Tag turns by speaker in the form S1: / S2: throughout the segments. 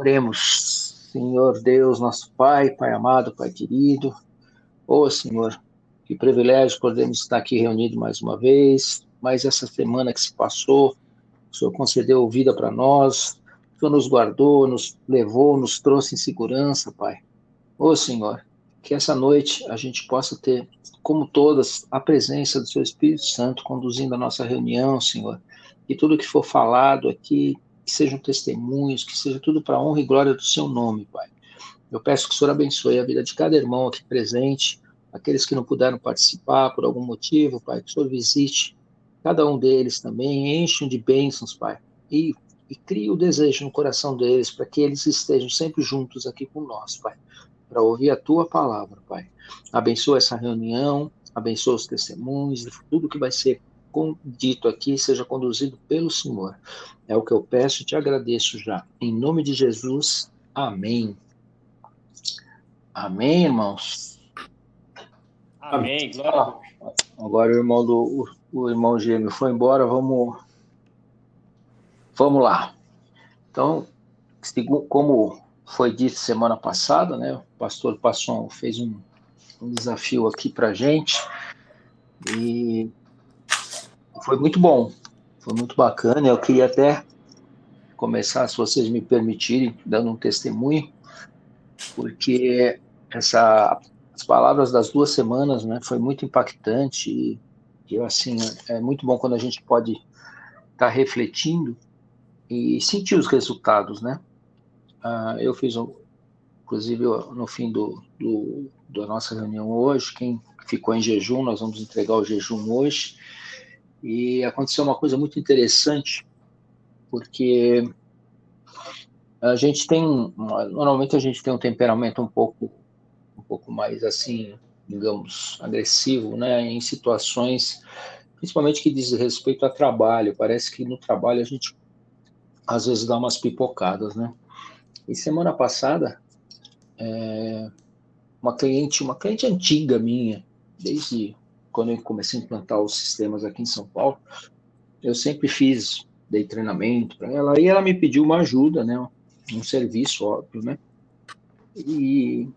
S1: Oremos, Senhor Deus, nosso Pai, Pai amado, Pai querido. Ô Senhor, que privilégio podemos estar aqui reunidos mais uma vez, mais essa semana que se passou, o Senhor concedeu vida para nós, o Senhor nos guardou, nos levou, nos trouxe em segurança, Pai. Ô Senhor, que essa noite a gente possa ter, como todas, a presença do Seu Espírito Santo conduzindo a nossa reunião, Senhor. E tudo que for falado aqui, que sejam testemunhos, que seja tudo para a honra e glória do Seu nome, Pai. Eu peço que o Senhor abençoe a vida de cada irmão aqui presente, aqueles que não puderam participar por algum motivo, Pai, que o Senhor visite cada um deles também, enche de bênçãos, Pai, e crie o desejo no coração deles para que eles estejam sempre juntos aqui com nós, Pai, para ouvir a Tua palavra, Pai. Abençoa essa reunião, abençoa os testemunhos, tudo que vai ser dito aqui seja conduzido pelo Senhor. É o que eu peço e te agradeço já. Em nome de Jesus, amém. Amém, irmãos?
S2: Amém, glória a Deus.
S1: Agora o irmão gêmeo foi embora, vamos lá. Então, como foi dito semana passada, né, o pastor Passon fez um desafio aqui para a gente, e foi muito bom, foi muito bacana. Eu queria até começar, se vocês me permitirem, dando um testemunho, porque as palavras das 2 semanas, né, foi muito impactante, e assim, é muito bom quando a gente pode estar refletindo e sentir os resultados, né? Eu fiz, inclusive, no fim da nossa reunião hoje, quem ficou em jejum, nós vamos entregar o jejum hoje, e aconteceu uma coisa muito interessante, porque normalmente a gente tem um temperamento um pouco mais assim, digamos, agressivo, né, em situações, principalmente que diz respeito a trabalho. Parece que no trabalho a gente às vezes dá umas pipocadas, né? E semana passada, uma cliente antiga minha, desde quando eu comecei a implantar os sistemas aqui em São Paulo, eu sempre dei treinamento para ela, e ela me pediu uma ajuda, né? Um serviço, óbvio, né? E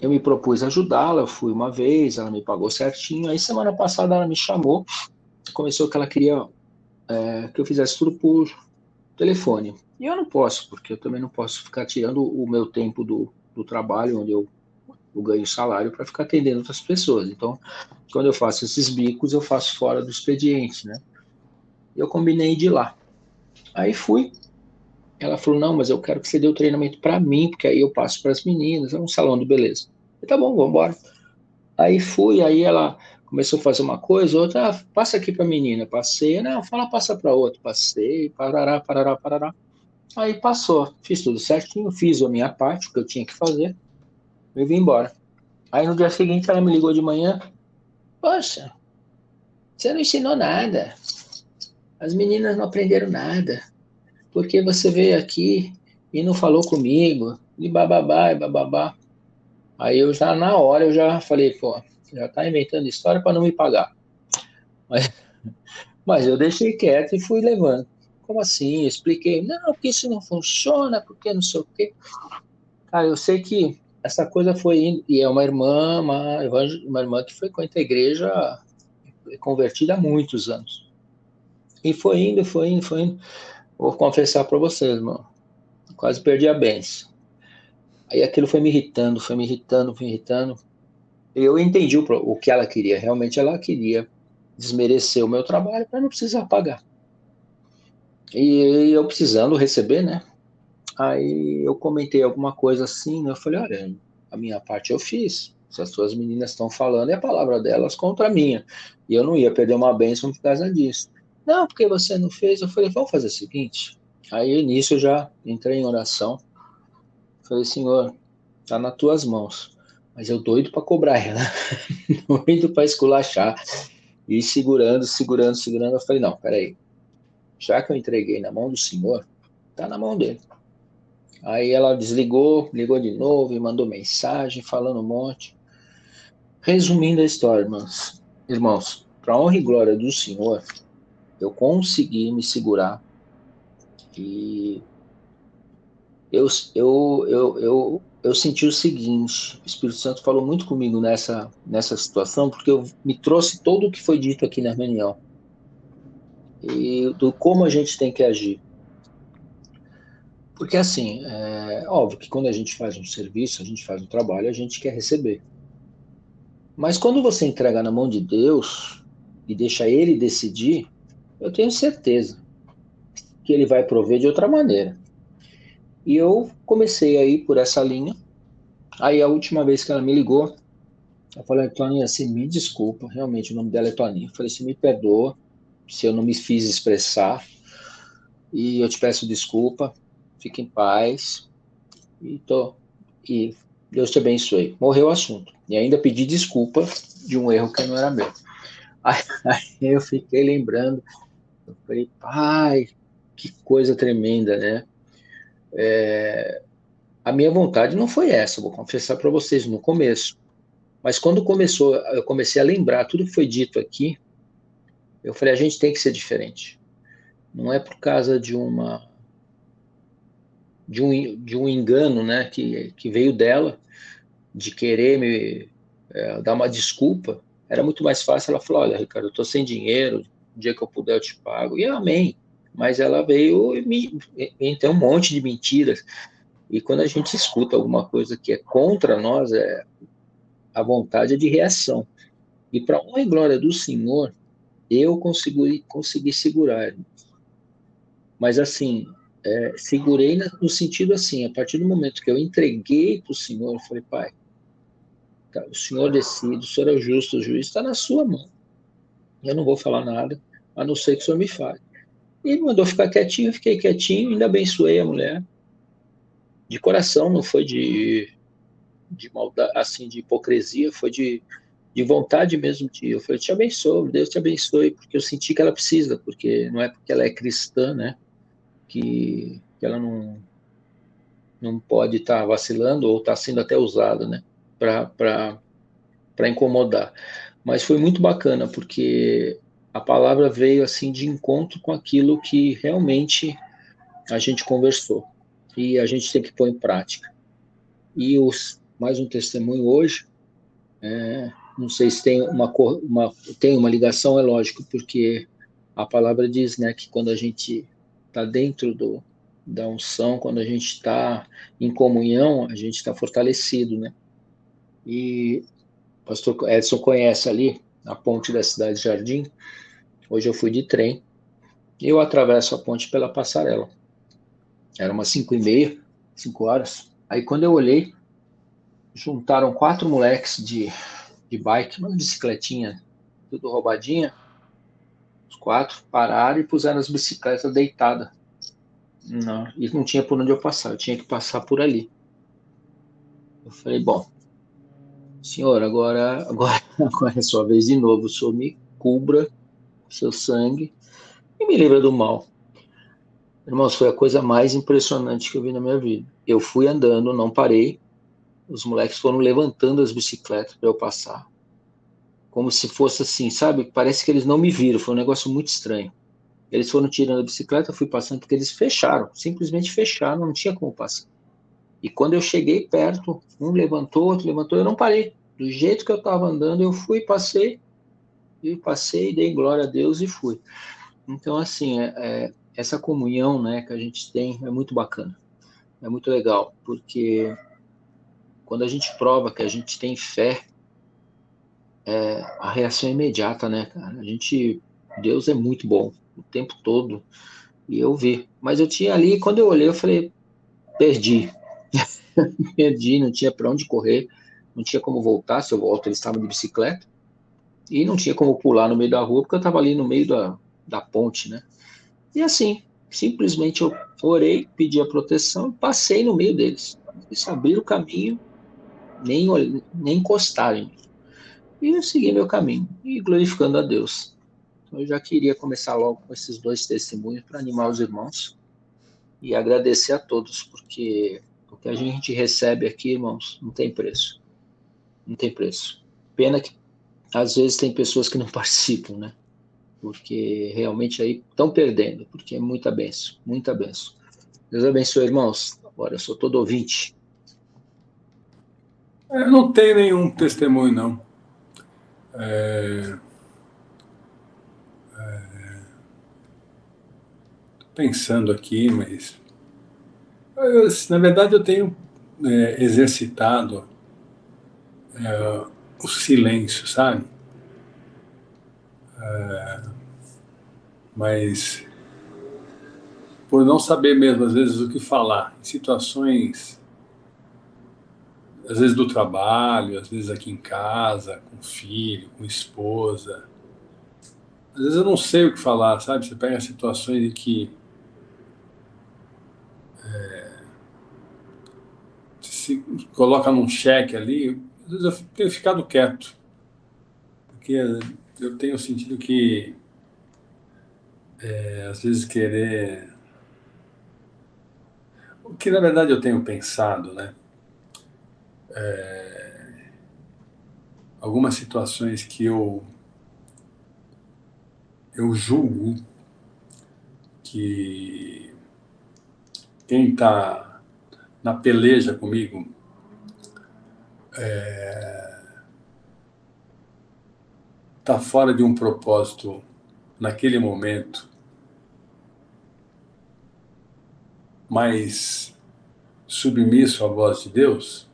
S1: eu me propus ajudá-la, eu fui uma vez, ela me pagou certinho. Aí semana passada ela me chamou, começou que ela queria que eu fizesse tudo por telefone. E eu não posso, porque eu também não posso ficar tirando o meu tempo do trabalho, onde eu ganho salário, para ficar atendendo outras pessoas. Então, quando eu faço esses bicos, eu faço fora do expediente, né? E eu combinei de ir lá. Aí fui. Ela falou, não, mas eu quero que você dê o treinamento para mim, porque aí eu passo para as meninas, é um salão de beleza. Eu, tá bom, vamos embora. Aí fui, aí ela começou a fazer uma coisa, outra, passa aqui para a menina. Passei, não, fala, passa para outra. Passei, parará, parará, parará. Aí passou, fiz tudo certinho, fiz a minha parte, o que eu tinha que fazer, e vim embora. Aí no dia seguinte ela me ligou de manhã, poxa, você não ensinou nada, as meninas não aprenderam nada, porque você veio aqui e não falou comigo, e bababá, e bababá. Aí eu já, na hora, eu já falei, pô, já tá inventando história para não me pagar. Mas, mas eu deixei quieto e fui levando. Como assim? Eu expliquei, não, porque isso não funciona, porque não sei o quê. Cara, eu sei que essa coisa foi indo, e é uma irmã que frequenta a igreja, convertida há muitos anos. E foi indo, foi indo, foi indo. Vou confessar para vocês, irmão, quase perdi a benção. Aí aquilo foi me irritando, foi me irritando, foi me irritando. Eu entendi o que ela queria. Realmente ela queria desmerecer o meu trabalho para não precisar pagar. E eu precisando receber, né? Aí eu comentei alguma coisa assim, né? Eu falei, olha, a minha parte eu fiz. Se as suas meninas estão falando, é a palavra delas contra a minha. E eu não ia perder uma bênção por causa disso. Não, porque você não fez. Eu falei, vamos fazer o seguinte. Aí nisso eu já entrei em oração. Falei, Senhor, tá nas tuas mãos. Mas eu doido para cobrar ela. Doido para esculachar. E segurando, segurando, segurando. Eu falei, não, peraí. Já que eu entreguei na mão do Senhor, tá na mão dele. Aí ela desligou, ligou de novo e mandou mensagem falando um monte. Resumindo a história, irmãos, para honra e glória do Senhor, eu consegui me segurar e eu senti o seguinte: o Espírito Santo falou muito comigo nessa situação, porque me trouxe todo o que foi dito aqui na reunião, e do como a gente tem que agir. Porque, assim, é óbvio que quando a gente faz um serviço, a gente faz um trabalho, a gente quer receber. Mas quando você entrega na mão de Deus e deixa Ele decidir, eu tenho certeza que Ele vai prover de outra maneira. E eu comecei a ir por essa linha. Aí, a última vez que ela me ligou, eu falei: Toninha, assim, me desculpa, realmente o nome dela é Toninha. Eu falei: se me perdoa se eu não me fiz expressar, e eu te peço desculpa, fique em paz, e, e Deus te abençoe. Morreu o assunto. E ainda pedi desculpa de um erro que não era meu. Aí eu fiquei lembrando, eu falei: pai, que coisa tremenda, né? A minha vontade não foi essa, vou confessar para vocês, no começo. Mas quando começou, eu comecei a lembrar tudo que foi dito aqui, eu falei: a gente tem que ser diferente. Não é por causa de um engano, né, que veio dela, de querer me dar uma desculpa. Era muito mais fácil ela falar: olha, Ricardo, eu estou sem dinheiro, o dia que eu puder eu te pago. E amém. Mas ela veio e tem um monte de mentiras. E quando a gente escuta alguma coisa que é contra nós, a vontade é de reação. E para honra e glória do Senhor, eu consegui segurar. Mas assim, segurei no sentido assim: a partir do momento que eu entreguei para o Senhor, eu falei: pai, tá, o Senhor decide, o Senhor é justo, o juiz está na sua mão. Eu não vou falar nada, a não ser que o Senhor me fale. E ele mandou ficar quietinho, eu fiquei quietinho, ainda abençoei a mulher. De coração, não foi de maldade, assim, de hipocrisia, foi de vontade mesmo. Eu falei: te abençoo, Deus te abençoe, porque eu senti que ela precisa, porque não é porque ela é cristã, né, que ela não pode estar vacilando ou está sendo até usada, né, para incomodar. Mas foi muito bacana, porque a palavra veio assim de encontro com aquilo que realmente a gente conversou. E a gente tem que pôr em prática. E mais um testemunho hoje, não sei se tem tem uma ligação, é lógico, porque a palavra diz, né, que quando a gente está dentro da unção, quando a gente está em comunhão, a gente está fortalecido, né? E o pastor Edson conhece ali a ponte da Cidade Jardim. Hoje eu fui de trem e eu atravesso a ponte pela passarela. Era umas 5h30, 5 horas. Aí quando eu olhei, juntaram 4 moleques de bike, uma bicicletinha, tudo roubadinha. Os 4 pararam e puseram as bicicletas deitadas. Não, e não tinha por onde eu passar, eu tinha que passar por ali. Eu falei: bom, senhor, agora é sua vez de novo. O senhor me cubra com seu sangue e me livra do mal. Irmãos, foi a coisa mais impressionante que eu vi na minha vida. Eu fui andando, não parei. Os moleques foram levantando as bicicletas para eu passar. Como se fosse assim, sabe? Parece que eles não me viram. Foi um negócio muito estranho. Eles foram tirando a bicicleta, eu fui passando, porque eles fecharam. Simplesmente fecharam, não tinha como passar. E quando eu cheguei perto, um levantou, outro levantou. Eu não parei. Do jeito que eu estava andando, eu fui, passei, dei glória a Deus e fui. Então, assim, essa comunhão, né, que a gente tem é muito bacana. É muito legal, porque quando a gente prova que a gente tem fé, a reação é imediata, né, cara? Deus é muito bom o tempo todo, e eu vi. Mas eu tinha ali, quando eu olhei, eu falei: perdi, perdi, não tinha para onde correr, não tinha como voltar. Se eu volto, eles estavam de bicicleta, e não tinha como pular no meio da rua, porque eu estava ali no meio da ponte, né? E assim, simplesmente eu orei, pedi a proteção e passei no meio deles. Eles abriram o caminho, nem encostaram em mim. E eu segui meu caminho, e glorificando a Deus. Então, eu já queria começar logo com esses 2 testemunhos para animar os irmãos e agradecer a todos, porque o que a gente recebe aqui, irmãos, não tem preço. Não tem preço. Pena que às vezes tem pessoas que não participam, né? Porque realmente aí estão perdendo, porque é muita benção, muita benção. Deus abençoe, irmãos. Agora eu sou todo ouvinte.
S3: Eu não tenho nenhum testemunho, não. Tô pensando aqui, mas... na verdade, eu tenho exercitado o silêncio, sabe? Mas por não saber mesmo, às vezes, o que falar, em situações, às vezes do trabalho, às vezes aqui em casa, com filho, com esposa. Às vezes eu não sei o que falar, sabe? Você pega situações em que se coloca num cheque ali, às vezes eu tenho ficado quieto, porque eu tenho sentido que, às vezes, querer... O que, na verdade, eu tenho pensado, né? Algumas situações que eu julgo que quem está na peleja comigo está fora de um propósito naquele momento, mais submisso à voz de Deus.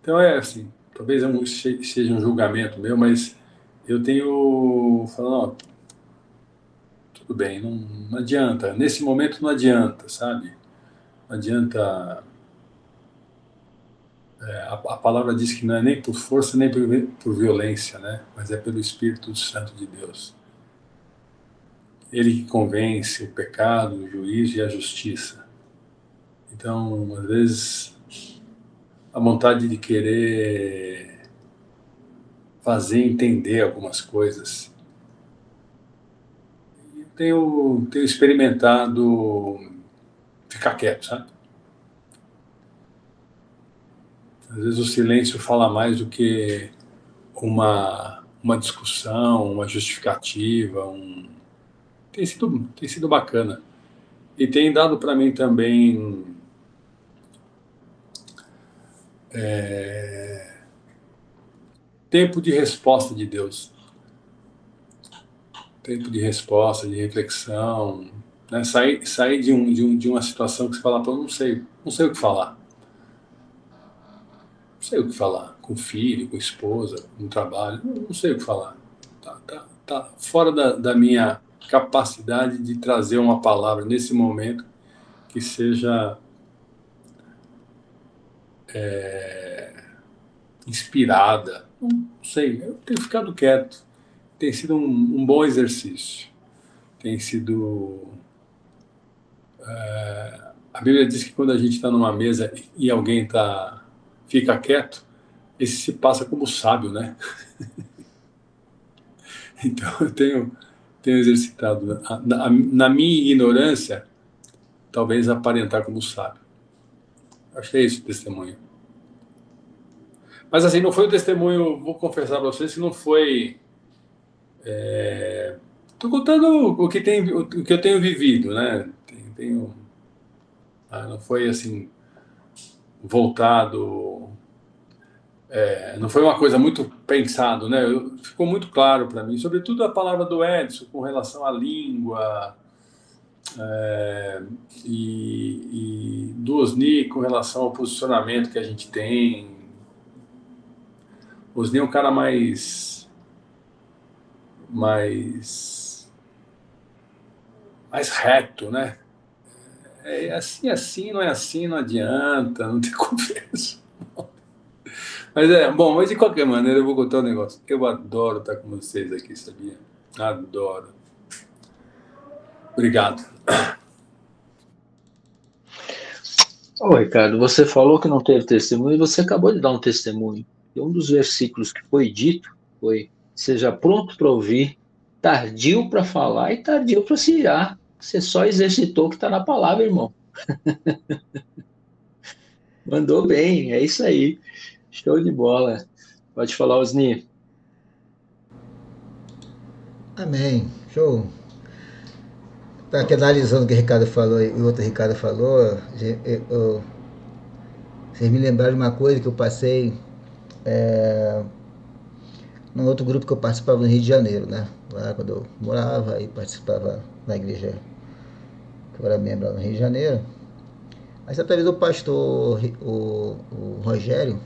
S3: Então é assim, talvez seja um julgamento meu, mas eu tenho falado, tudo bem, não adianta, nesse momento não adianta, sabe? Não adianta, a palavra diz que não é nem por força nem por violência, né? Mas é pelo Espírito Santo de Deus. Ele que convence o pecado, o juízo e a justiça. Então, às vezes, a vontade de querer fazer entender algumas coisas. Eu tenho experimentado ficar quieto, sabe? Às vezes o silêncio fala mais do que uma discussão, uma justificativa. Tem sido bacana. E tem dado para mim também tempo de resposta de Deus. Tempo de resposta, de reflexão, né? Sair de uma situação que você fala, pô, não sei o que falar. Não sei o que falar com filho, com esposa, no trabalho, não sei o que falar. Tá fora da minha capacidade de trazer uma palavra nesse momento que seja inspirada. Não sei, eu tenho ficado quieto. Tem sido um bom exercício. Tem sido... A Bíblia diz que quando a gente está numa mesa e alguém fica quieto, esse se passa como sábio, né? Então eu tenho exercitado. Na minha ignorância, talvez aparentar como sábio. Acho que é isso o testemunho. Mas assim, não foi um testemunho, vou confessar para vocês, que não foi... Estou contando o que eu tenho vivido, né? Não foi assim, voltado... não foi uma coisa muito pensado, né? Ficou muito claro para mim, sobretudo a palavra do Edson com relação à língua, e do Osni com relação ao posicionamento que a gente tem. O Osni é um cara mais reto, né? É assim, não é assim, não adianta, não tem conversa. Mas mas de qualquer maneira eu vou contar um negócio. Eu adoro estar com vocês aqui, sabia? Adoro. Obrigado.
S1: Ô, Ricardo, você falou que não teve testemunho e você acabou de dar um testemunho. E um dos versículos que foi dito foi: seja pronto para ouvir, tardio para falar e tardio para se irar. Você só exercitou o que está na palavra, irmão. Mandou bem, é isso aí. Show de bola. Pode falar, Osni.
S4: Amém. Show. aqui analisando o que o Ricardo falou e o outro Ricardo falou, vocês me lembraram de uma coisa que eu passei num outro grupo que eu participava no Rio de Janeiro, né? Lá quando eu morava e participava na igreja que eu era membro lá no Rio de Janeiro. Mas certa vez o pastor, o Rogério,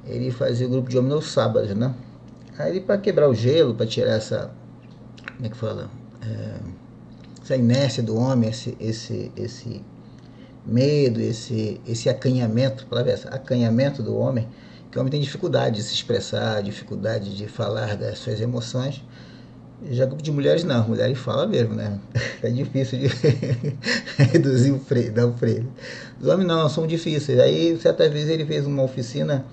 S4: ele fazia o grupo de homens aos sábados, né? Aí ele, para quebrar o gelo, para tirar essa, como é que fala? Essa inércia do homem, esse medo, esse acanhamento, acanhamento do homem, que o homem tem dificuldade de se expressar, dificuldade de falar das suas emoções. Já grupo de mulheres não, mulheres falam mesmo, né? É difícil de reduzir o freio, dar o freio. Os homens não, são difíceis. Aí, certa vez, ele fez uma oficina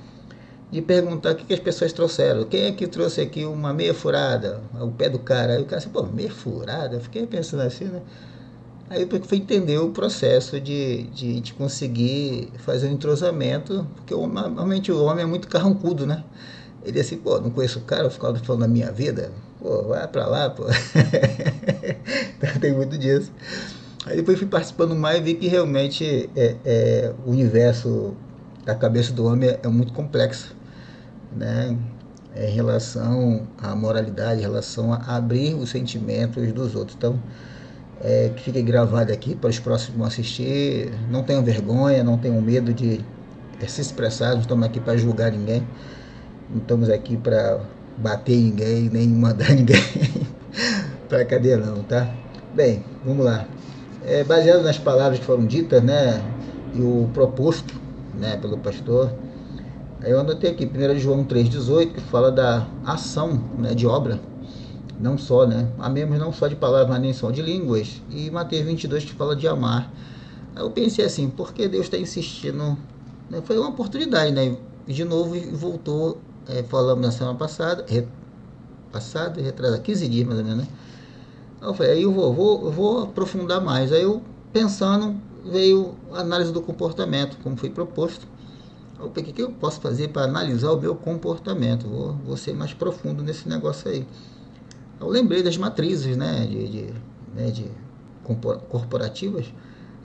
S4: de perguntar o que as pessoas trouxeram. Quem é que trouxe aqui uma meia furada? O pé do cara. Aí o cara assim, pô, meia furada? Eu fiquei pensando assim, né? Aí eu fui entender o processo de conseguir fazer um entrosamento, porque normalmente o homem é muito carrancudo, né? Ele assim, pô, não conheço o cara, eu fico falando da minha vida, pô, vai pra lá, pô. Então, tem muito disso. Aí depois fui participando mais e vi que realmente o universo da cabeça do homem é muito complexo, né? Em relação à moralidade, em relação a abrir os sentimentos dos outros. Então, que fique gravado aqui para os próximos que vão assistir. Não tenham vergonha, não tenham medo de se expressar, não estamos aqui para julgar ninguém, não estamos aqui para bater ninguém, nem mandar ninguém para a cadeia não, tá? Bem, vamos lá. Baseado nas palavras que foram ditas, né, e o proposto, né, pelo pastor, aí eu anotei aqui, 1 João 3,18, que fala da ação, né, de obra, não só, né, amemos não só de palavras, mas nem só de línguas, e Mateus 22, que fala de amar. Aí eu pensei assim, por que Deus está insistindo, né? Foi uma oportunidade, né, e de novo voltou, falamos na semana passada, retrasado, 15 dias mais ou menos, né. Aí eu falei, aí eu vou aprofundar mais. Aí eu, pensando, veio a análise do comportamento, como foi proposto. Eu falei, o que eu posso fazer para analisar o meu comportamento? Vou ser mais profundo nesse negócio aí. Eu lembrei das matrizes, né, de corporativas.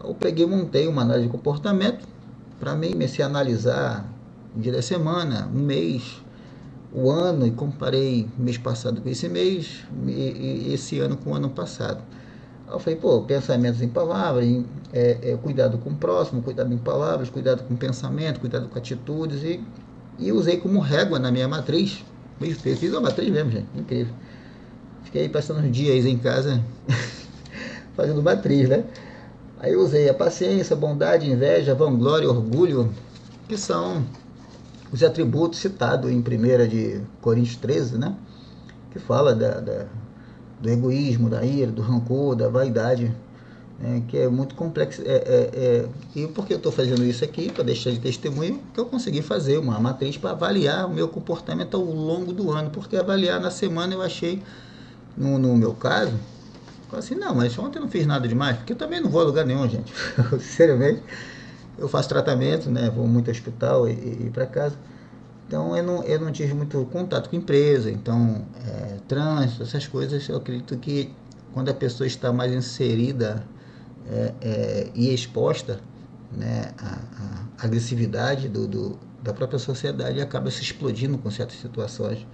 S4: Eu peguei e montei uma análise de comportamento. Para mim, comecei a analisar um dia da semana, um mês, o ano, e comparei mês passado com esse mês e esse ano com o ano passado. Aí eu falei, pô, pensamentos em palavras, cuidado com o próximo, cuidado em palavras, cuidado com o pensamento, cuidado com atitudes, e usei como régua na minha matriz. Fiz uma matriz mesmo, gente, incrível. Fiquei passando uns dias em casa fazendo matriz, né? Aí eu usei a paciência, bondade, inveja, vanglória, orgulho, que são os atributos citados em 1 de Coríntios 13, né? Que fala do egoísmo, da ira, do rancor, da vaidade, né? Que é muito complexo. E por que eu estou fazendo isso aqui? Para deixar de testemunho, que eu consegui fazer uma matriz para avaliar o meu comportamento ao longo do ano, porque avaliar na semana eu achei, no meu caso, assim, não, mas ontem eu não fiz nada demais, porque eu também não vou a lugar nenhum, gente. Sinceramente, eu faço tratamento, né? Vou muito ao hospital e para casa. Então eu não tive muito contato com empresa, então trânsito, essas coisas. Eu acredito que quando a pessoa está mais inserida e exposta, né, à agressividade da própria sociedade, acaba se explodindo com certas situações,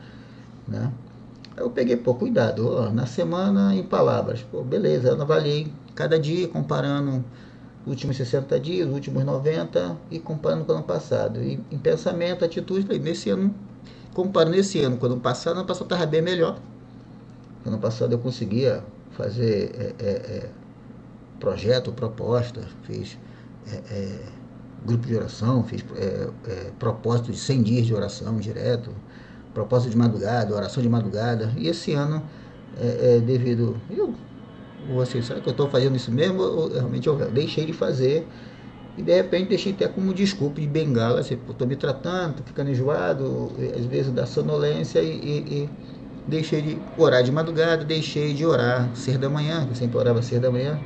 S4: né? Eu peguei, pô, cuidado, na semana em palavras, pô, beleza, eu avaliei cada dia, comparando os últimos 60 dias, os últimos 90 e comparando com o ano passado. E em pensamento, atitude, falei, nesse ano, comparando esse ano com o ano passado estava bem melhor. No ano passado eu conseguia fazer projeto, proposta, fiz grupo de oração, fiz propósito de 100 dias de oração direto, propósito de madrugada, oração de madrugada. E esse ano, devido... Assim, será que eu estou fazendo isso mesmo? Ou realmente eu deixei de fazer e de repente deixei até como desculpa de bengala, assim, estou me tratando, estou ficando enjoado, às vezes dá sonolência e deixei de orar de madrugada, deixei de orar cedo da manhã, eu sempre orava cedo da manhã.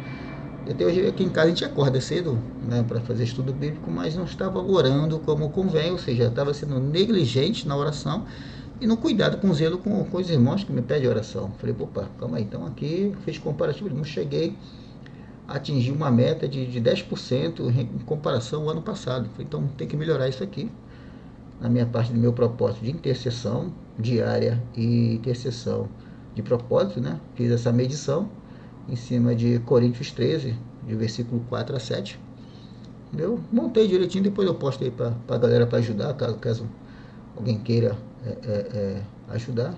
S4: Até hoje aqui em casa a gente acorda cedo, né, para fazer estudo bíblico, mas não estava orando como convém, ou seja, estava sendo negligente na oração e no cuidado, com zelo com os irmãos que me pedem oração. Falei, opa, calma aí, então aqui fiz comparativo, não cheguei a atingir uma meta de 10% em comparação ao ano passado. Falei, então tem que melhorar isso aqui. Na minha parte do meu propósito de intercessão diária e intercessão de propósito, né? Fiz essa medição em cima de Coríntios 13, de versículo 4 a 7. Eu montei direitinho, depois eu posto aí para a galera para ajudar, caso alguém queira ajudar.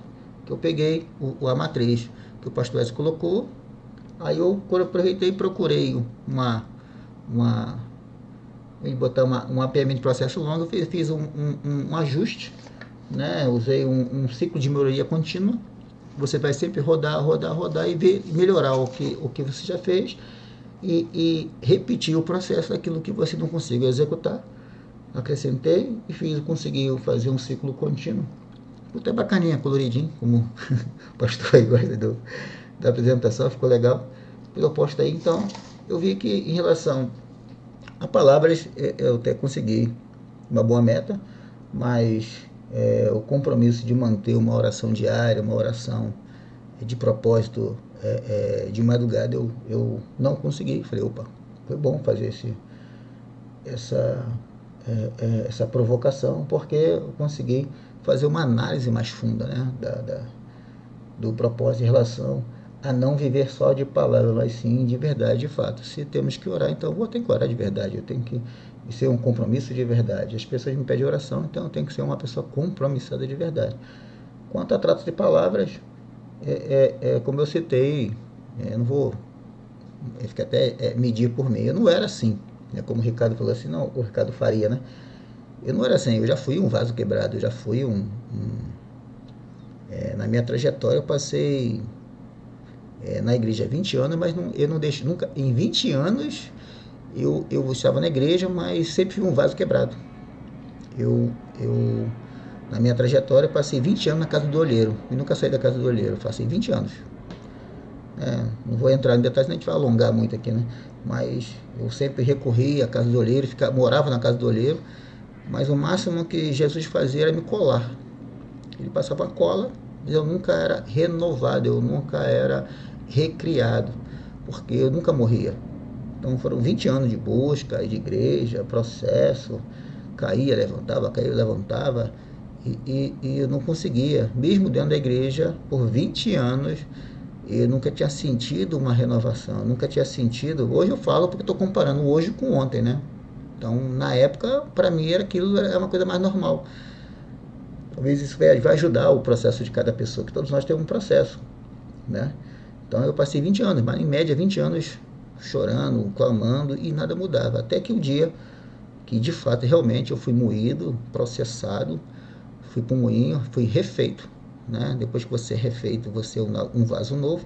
S4: Que eu peguei a matriz que o pastor S colocou, aí eu aproveitei e procurei botar um mapeamento de processo longo, eu fiz um ajuste, né? Usei um ciclo de melhoria contínua. Você vai sempre rodar e ver, melhorar o que você já fez e repetir o processo daquilo que você não conseguiu executar. Acrescentei e consegui fazer um ciclo contínuo. Até bacaninha, coloridinho, como o pastor aí gosta da apresentação, ficou legal. Eu posto aí, então, eu vi que em relação a palavras, eu até consegui uma boa meta, mas o compromisso de manter uma oração diária, uma oração de propósito de madrugada, eu não consegui. Falei, opa, foi bom fazer essa provocação, porque eu consegui fazer uma análise mais funda, né, do propósito em relação a não viver só de palavra, mas sim de verdade, de fato. Se temos que orar, então eu vou ter que orar de verdade, eu tenho que ser um compromisso de verdade. As pessoas me pedem oração, então eu tenho que ser uma pessoa compromissada de verdade. Quanto a trato de palavras, como eu citei, eu não vou ficar até medir por mim, eu não era assim, né? Como o Ricardo falou assim, não, o Ricardo Faria, né? Eu não era assim, eu já fui um vaso quebrado, eu já fui na minha trajetória eu passei na igreja há 20 anos, mas eu não deixo nunca, em 20 anos eu estava na igreja, mas sempre fui um vaso quebrado. Na minha trajetória, passei 20 anos na casa do olheiro, e nunca saí da casa do olheiro, passei 20 anos. Não vou entrar em detalhes, nem a gente vai alongar muito aqui, né? Mas eu sempre recorri à casa do olheiro, morava na casa do olheiro, mas o máximo que Jesus fazia era me colar. Ele passava cola, mas eu nunca era renovado, eu nunca era recriado, porque eu nunca morria. Então foram 20 anos de busca, de igreja, processo, caía, levantava, e eu não conseguia, mesmo dentro da igreja, por 20 anos, eu nunca tinha sentido uma renovação, nunca tinha sentido, hoje eu falo porque estou comparando hoje com ontem, né? Então, na época, para mim, aquilo era uma coisa mais normal. Talvez isso vai ajudar o processo de cada pessoa, que todos nós temos um processo, né? Então, eu passei 20 anos, mas em média 20 anos chorando, clamando, e nada mudava. Até que o dia que, de fato, realmente eu fui moído, processado, fui para o moinho, fui refeito, né? Depois que você é refeito, você é um vaso novo.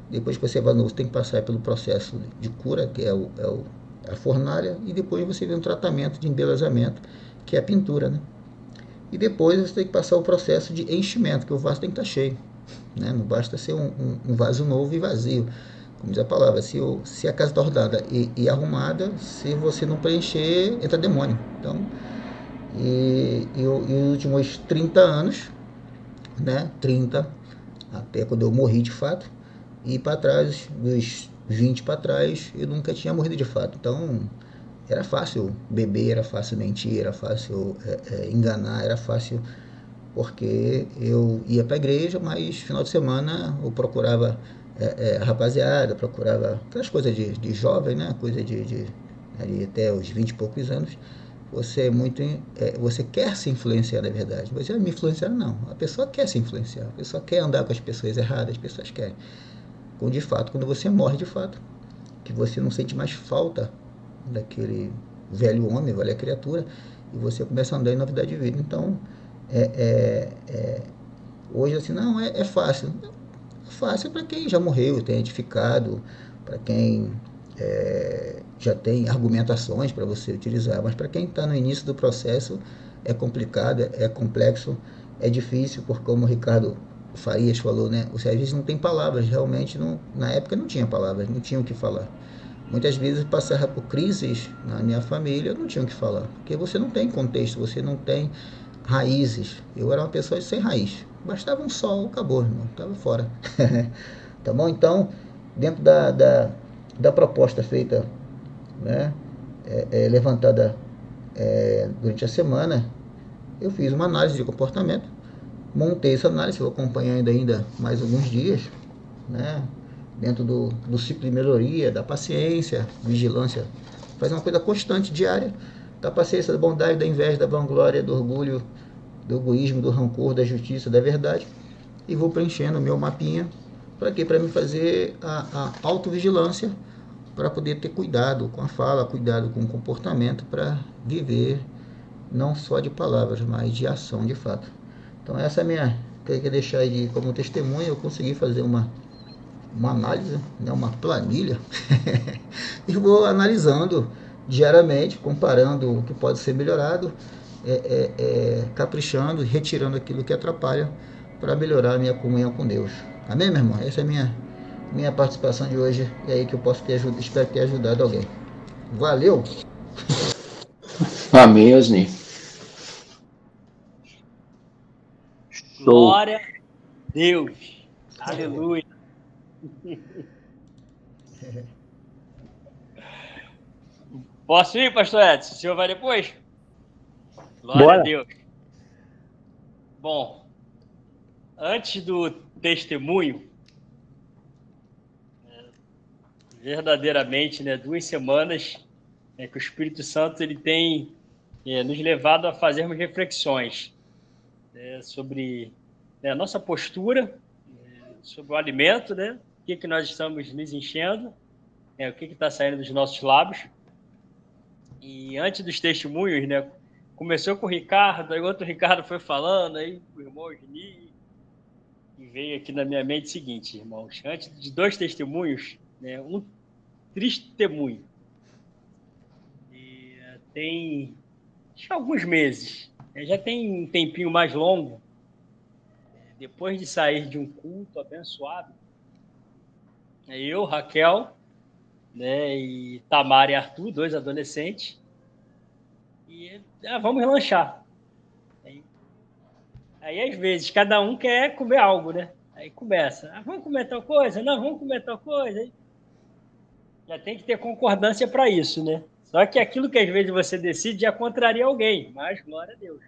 S4: Depois que você é vaso novo, você tem que passar pelo processo de cura, que é a fornalha, e depois você vê um tratamento de embelezamento, que é a pintura, né? E depois você tem que passar o processo de enchimento, que o vaso tem que estar cheio, né? Não basta ser um vaso novo e vazio. Como diz a palavra, se a casa está ordenada e arrumada, se você não preencher, entra demônio. Então, e os últimos 30 anos, né? 30, até quando eu morri de fato, e para trás, dos 20 para trás, eu nunca tinha morrido de fato. Então, era fácil beber, era fácil mentir, era fácil enganar, era fácil, porque eu ia para a igreja, mas final de semana eu procurava rapaziada, procurava aquelas coisas de jovem, né? Coisa de ali até os 20 e poucos anos. Você quer se influenciar, na verdade. Você não me influenciar, não. A pessoa quer se influenciar, a pessoa quer andar com as pessoas erradas, as pessoas querem. De fato, quando você morre de fato, que você não sente mais falta daquele velho homem, velha criatura, e você começa a andar em novidade de vida. Então, hoje assim, não, é fácil. É fácil para quem já morreu, tem edificado, para quem já tem argumentações para você utilizar, mas para quem está no início do processo, é complicado, é complexo, é difícil, porque como o Ricardo Farias falou, né? Às vezes não tem palavras, realmente na época não tinha palavras, não tinha o que falar. Muitas vezes passava por crises na minha família, eu não tinha o que falar, porque você não tem contexto, você não tem raízes. Eu era uma pessoa sem raiz. Bastava um sol, acabou, irmão. Estava fora. Tá bom? Então, dentro da proposta feita, né, levantada durante a semana, eu fiz uma análise de comportamento, montei essa análise, vou acompanhando ainda mais alguns dias, né, dentro do ciclo de melhoria, da paciência, vigilância, fazer uma coisa constante, diária, da paciência, da bondade, da inveja, da vanglória, do orgulho, do egoísmo, do rancor, da justiça, da verdade, e vou preenchendo o meu mapinha. Para quê? Para me fazer a autovigilância, para poder ter cuidado com a fala, cuidado com o comportamento, para viver não só de palavras, mas de ação de fato. Então essa é a minha, queria deixar aí como testemunha. Eu consegui fazer uma análise, né, uma planilha, e vou analisando diariamente, comparando o que pode ser melhorado, caprichando e retirando aquilo que atrapalha, para melhorar a minha comunhão com Deus. Amém, meu irmão? Essa é a minha participação de hoje. E aí que eu posso espero ter ajudado alguém. Valeu!
S1: Amém, Osni.
S2: Glória a Deus. Aleluia. Posso ir, pastor Edson? O senhor vai depois? Glória
S5: Bora.
S2: a Deus. Bom, antes do testemunho, verdadeiramente, né, 2 semanas, que o Espírito Santo ele tem nos levado a fazermos reflexões sobre a nossa postura, sobre o alimento, né, o que nós estamos nos enchendo, o que está saindo dos nossos lábios. E antes dos testemunhos, né, começou com o Ricardo, aí outro Ricardo foi falando, aí o irmão Gini, e veio aqui na minha mente o seguinte, irmãos, antes de 2 testemunhos, né, um testemunho. E tem alguns meses, já tem um tempinho mais longo, depois de sair de um culto abençoado, eu, Raquel, né, e Tamara e Arthur, 2 adolescentes, e vamos lanchar. Aí, às vezes, cada um quer comer algo, né? Aí começa, vamos comer tal coisa? Não, vamos comer tal coisa. Aí já tem que ter concordância para isso, né? Só que aquilo que às vezes você decide já contraria alguém, mas glória a Deus.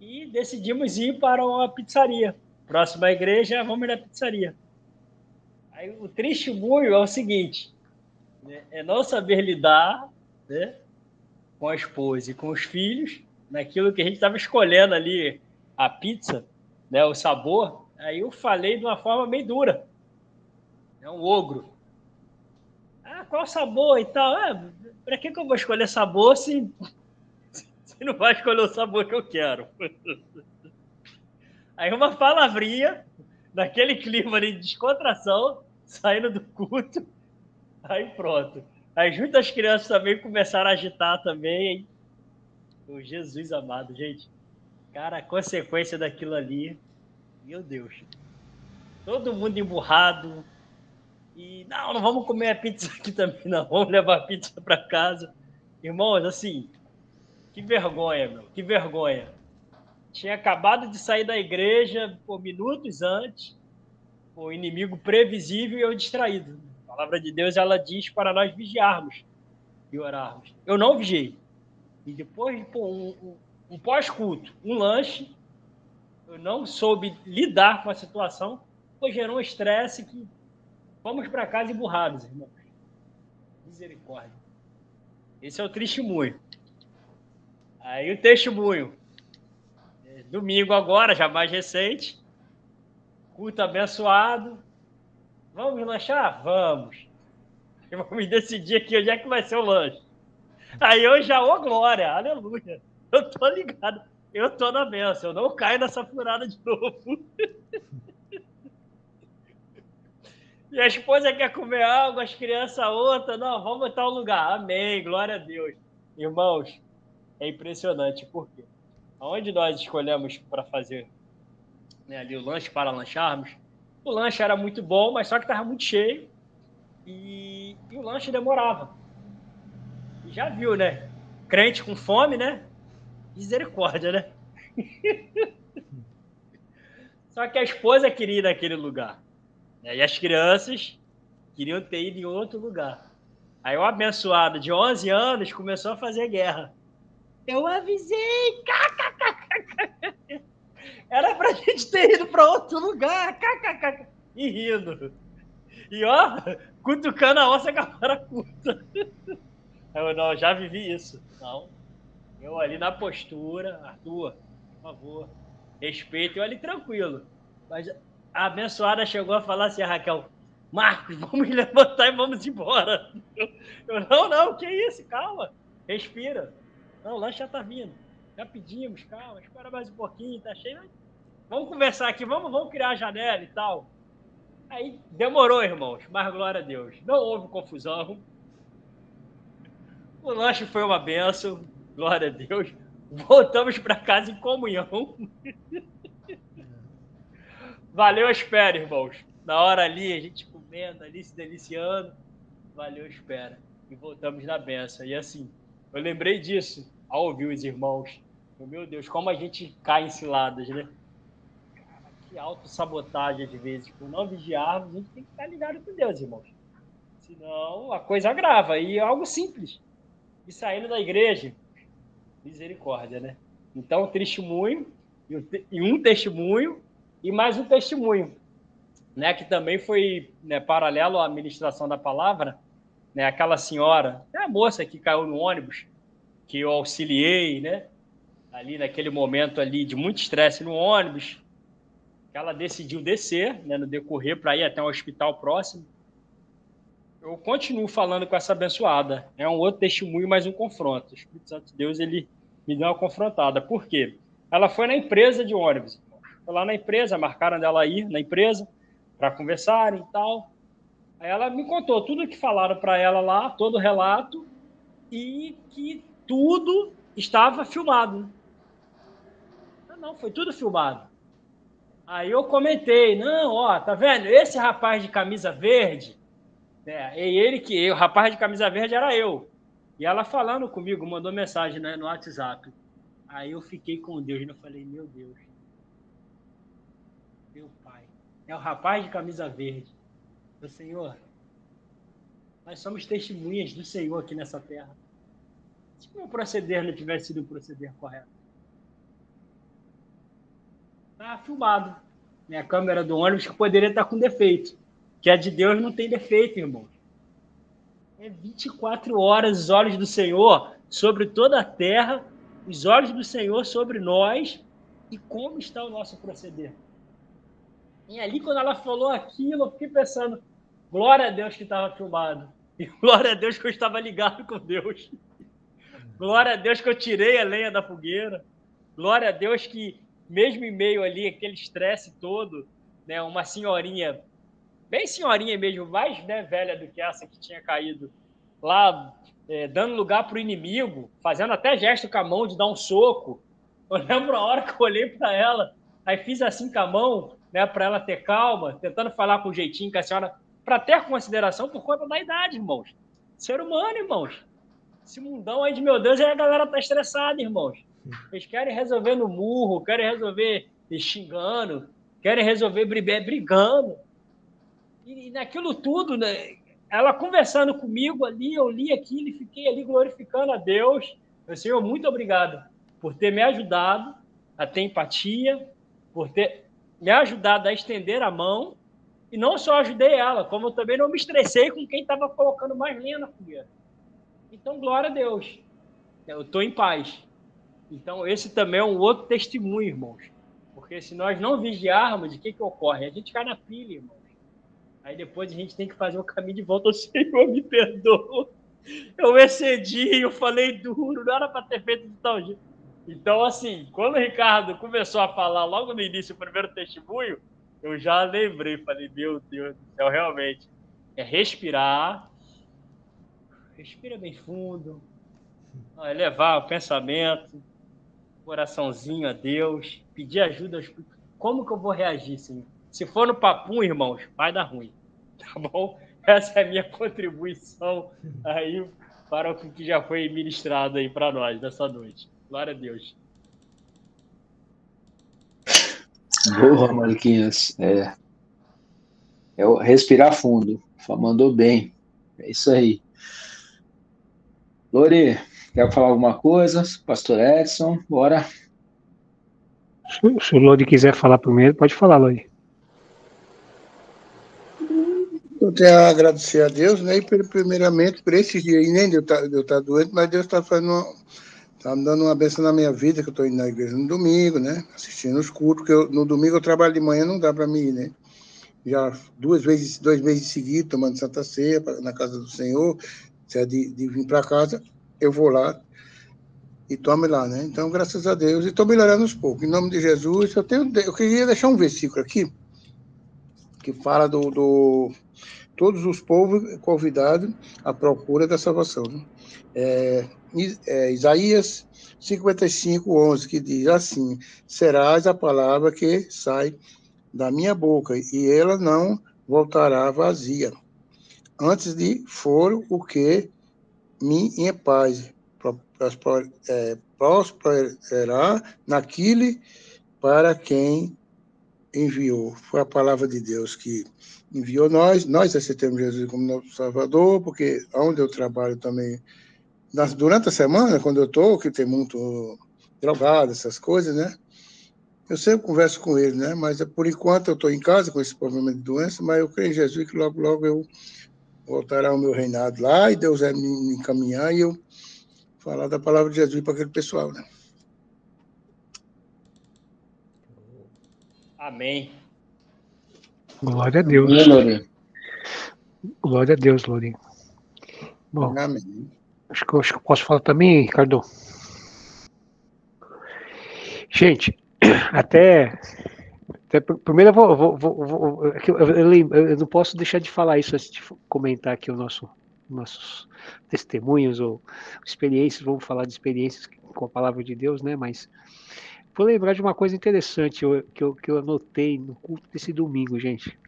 S2: E decidimos ir para uma pizzaria. Próxima à igreja, vamos na pizzaria. Aí o testemunho é o seguinte, né? É não saber lidar, né, com a esposa e com os filhos, naquilo que a gente estava escolhendo ali, a pizza, né, o sabor. Aí eu falei de uma forma meio dura. É um ogro. Qual sabor e tal? Para que eu vou escolher sabor se não vai escolher o sabor que eu quero? Aí uma palavrinha, naquele clima de descontração, saindo do culto, aí pronto. Aí junto as crianças também começaram a agitar também. O Jesus amado, gente. Cara, a consequência daquilo ali, meu Deus. Todo mundo emburrado. E não vamos comer a pizza aqui também, não. Vamos levar a pizza para casa. Irmãos, assim, que vergonha, meu. Que vergonha. Tinha acabado de sair da igreja por minutos antes, o inimigo previsível e eu distraído. A palavra de Deus, ela diz para nós vigiarmos e orarmos. Eu não vigiei. E depois de um pós-culto, um lanche, eu não soube lidar com a situação, pois gerou um estresse que vamos para casa emburrados, irmãos. Misericórdia. Esse é o testemunho. Aí o testemunho. Domingo agora, já mais recente. Culto abençoado. Vamos lanchar? Vamos. Vamos decidir aqui onde é que vai ser o lanche. Aí eu já, glória, aleluia. Eu tô ligado. Eu tô na bênção. Eu não caio nessa furada de novo. E a esposa quer comer algo, as crianças outra. Não, vamos em tal lugar. Amém, glória a Deus. Irmãos, é impressionante. Por quê? Onde nós escolhemos para fazer, né, ali o lanche, para lancharmos, o lanche era muito bom, mas só que estava muito cheio e o lanche demorava. E já viu, né? Crente com fome, né? Misericórdia, né? Só que a esposa queria ir naquele lugar, né? E as crianças queriam ter ido em outro lugar. Aí o abençoado de 11 anos começou a fazer guerra. Eu avisei! Era pra gente ter ido para outro lugar! E rindo. E ó, cutucando a onça com a vara curta. Eu não, já vivi isso. Não. Eu ali na postura, Arthur, por favor, respeito, eu ali tranquilo. Mas a abençoada chegou a falar assim, a Raquel, Marcos, vamos levantar e vamos embora. Eu não, que isso? Calma, respira. Não, o lanche já tá vindo. Já pedimos, calma, espera mais um pouquinho, tá cheio. Vamos conversar aqui, vamos criar a janela e tal. Aí demorou, irmãos, mas glória a Deus. Não houve confusão. O lanche foi uma bênção, glória a Deus. Voltamos para casa em comunhão. Valeu a espera, irmãos. Na hora ali, a gente comendo ali, se deliciando. Valeu a espera. E voltamos na bênção. E assim, eu lembrei disso ao ouvir os irmãos. Meu Deus, como a gente cai em ciladas, né? Cara, que autossabotagem às vezes. Por não vigiarmos, a gente tem que estar ligado com Deus, irmãos. Senão a coisa agrava. E é algo simples. E saindo da igreja, misericórdia, né? Então, testemunho, e um testemunho, e mais um testemunho, né? Que também foi, né, paralelo à ministração da palavra, né? Aquela senhora, a moça que caiu no ônibus, que eu auxiliei, né? Ali naquele momento ali de muito estresse no ônibus, que ela decidiu descer, né? No decorrer para ir até um hospital próximo. Eu continuo falando com essa abençoada. É um outro testemunho, mais um confronto. O Espírito Santo de Deus, ele me deu uma confrontada. Por quê? Ela foi na empresa de ônibus. Foi lá na empresa, marcaram dela ir na empresa para conversarem e tal. Aí ela me contou tudo o que falaram para ela lá, todo o relato, e que tudo estava filmado. Não, foi tudo filmado. Aí eu comentei, não, ó, tá vendo? Esse rapaz de camisa verde, o rapaz de camisa verde era eu. E ela falando comigo, mandou mensagem, né, no WhatsApp. Aí eu fiquei com Deus, eu falei, meu Deus, meu pai, é o rapaz de camisa verde. Meu Senhor, nós somos testemunhas do Senhor aqui nessa terra. Se o meu proceder não tivesse sido o proceder correto. Tá filmado. Minha câmera do ônibus que poderia estar com defeito. Que a de Deus não tem defeito, irmão. É 24 horas os olhos do Senhor sobre toda a terra, os olhos do Senhor sobre nós e como está o nosso proceder. E ali, quando ela falou aquilo, eu fiquei pensando, glória a Deus que estava filmado. E glória a Deus que eu estava ligado com Deus. Glória a Deus que eu tirei a lenha da fogueira. Glória a Deus que, mesmo em meio ali, aquele estresse todo, né, uma senhorinha, bem senhorinha mesmo, mais, né, velha do que essa que tinha caído lá, dando lugar para o inimigo, fazendo até gesto com a mão de dar um soco. Eu lembro a hora que eu olhei para ela, aí fiz assim com a mão, né, para ela ter calma, tentando falar com um jeitinho com a senhora, para ter consideração por conta da idade, irmãos. Ser humano, irmãos. Esse mundão aí de meu Deus, aí a galera tá estressada, irmãos. Eles querem resolver no murro, querem resolver xingando, querem resolver brigando. E naquilo tudo, né, ela conversando comigo ali, eu li aquilo e fiquei ali glorificando a Deus. Meu Senhor, muito obrigado por ter me ajudado a ter empatia, por ter me ajudado a estender a mão. E não só ajudei ela, como eu também não me estressei com quem estava colocando mais lenha na fogueira. Então, glória a Deus. Eu estou em paz. Então, esse também é um outro testemunho, irmãos. Porque se nós não vigiarmos, o que ocorre? A gente cai na pilha, irmãos. Aí depois a gente tem que fazer o caminho de volta. O Senhor me perdoa. Eu excedi, eu falei duro, não era para ter feito de tal jeito. Então, assim, quando o Ricardo começou a falar logo no início, o primeiro testemunho, eu já lembrei, falei, meu Deus do céu, realmente, é respirar, respira bem fundo, elevar o pensamento, coraçãozinho a Deus, pedir ajuda. Como que eu vou reagir, Senhor? Se for no papum, irmãos, vai dar ruim, tá bom? Essa é a minha contribuição aí para o que já foi ministrado aí para nós nessa noite. Glória a Deus.
S1: Boa, Marquinhos. É o respirar fundo. Mandou bem. É isso aí. Lori, quer falar alguma coisa? Pastor Edson, bora.
S5: Se o Lodi quiser falar primeiro, pode falar, Lodi.
S6: Eu tenho a agradecer a Deus, né? E primeiramente por esses dias aí, nem de eu estar doente, mas Deus está me dando uma bênção na minha vida, que eu estou indo na igreja no domingo, né? Assistindo os cultos, que no domingo eu trabalho de manhã, não dá para mim ir, né? Já 2 meses seguidos, tomando Santa Ceia na casa do Senhor. Se é de vir para casa, eu vou lá e tome lá, né? Então, graças a Deus, e estou melhorando aos poucos. Em nome de Jesus, eu queria deixar um versículo aqui que fala todos os povos convidados à procura da salvação, né? Isaías 55:11, que diz assim: serás a palavra que sai da minha boca, e ela não voltará vazia, antes de for o que me em paz prosperará naquele para quem enviou. Foi a palavra de Deus que enviou nós aceitamos Jesus como nosso Salvador, porque onde eu trabalho também, durante a semana, quando eu estou, que tem muito drogado, essas coisas, né? Eu sempre converso com ele, né? Mas por enquanto eu estou em casa com esse problema de doença, mas eu creio em Jesus que logo, logo eu voltará ao meu reinado lá e Deus vai me encaminhar e eu falar da palavra de Jesus para aquele pessoal, né?
S2: Amém.
S5: Glória a Deus.
S1: Amém, Lori.
S5: Glória a Deus, Lodi. Bom,
S6: Amém.
S5: acho que eu posso falar também, Ricardo. Gente, até primeiro eu não posso deixar de falar isso antes de comentar aqui nossos testemunhos ou experiências. Vamos falar de experiências com a palavra de Deus, né? Mas vou lembrar de uma coisa interessante que eu anotei no culto desse domingo, gente.